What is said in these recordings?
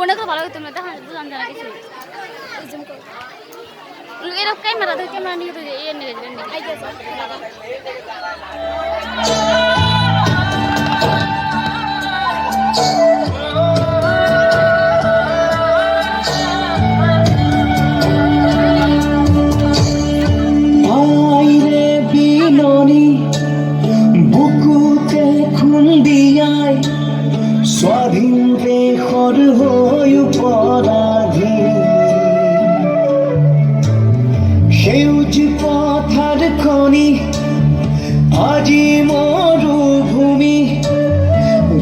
অনেক ভালো তোমৰা দেখা বুঝান জানা কিছু এৰকম ক্যামেৰা নিয়ে তো এ নিয়ে স্বাধীন দেশৰ হৈ পৰাধী সেউজ পথাৰ খনি আজি মৰুভূমি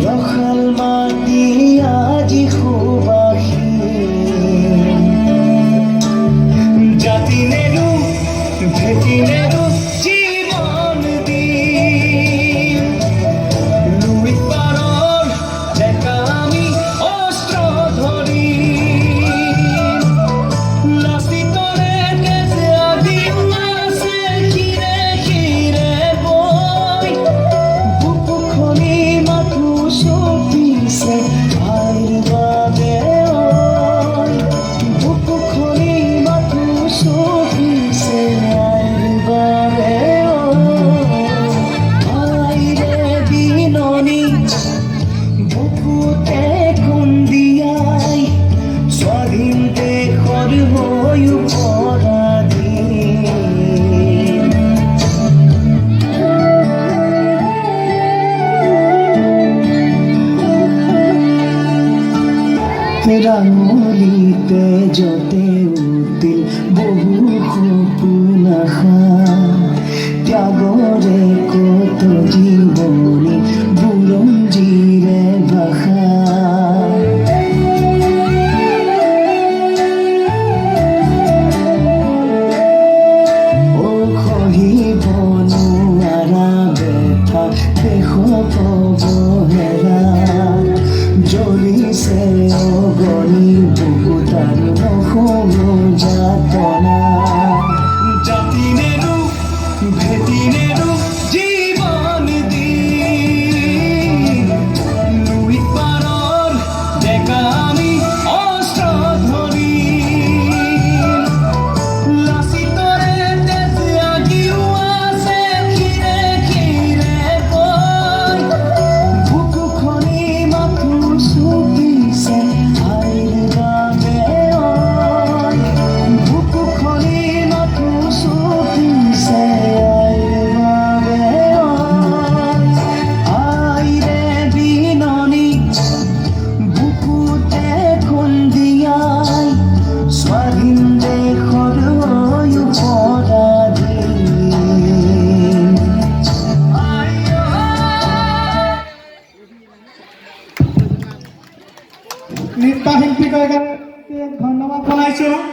ৰসাল মাটি আজি সুবাসী জাতি নেৰু ভেটি নেৰু জীৱন দি ৰাঙলিতে যতে উঠিল বহু সপোন আশা ত্যাগৰে কত জীৱনী বুৰঞ্জীৰে ভাষা সহিব নোৱাৰা ব্যথা দেশ অৱহেলা জ্বলিছে অগণি বহুতাৰ যাতনা জাতি নেৰু ভেটি নেৰু জীৱন দি লুই পাৰৰ ডেকা আমি অস্ত্ৰ ধৰি লাচিতৰে তেজ আগিও আছে ক্ষীৰে ক্ষীৰে কৈ বুকু খনি মাথো চুপিছে আইৰ বাবে বুকু খনি মাথো চুপিছে আইৰ বাবে আইৰে বিননি বুকুতে খুন্দিয়াই স্বাধীন দেশৰ হৈ পৰাধী নৃত্যশিল্পীগৰাকীক ধন্যবাদ জনাইছোঁ।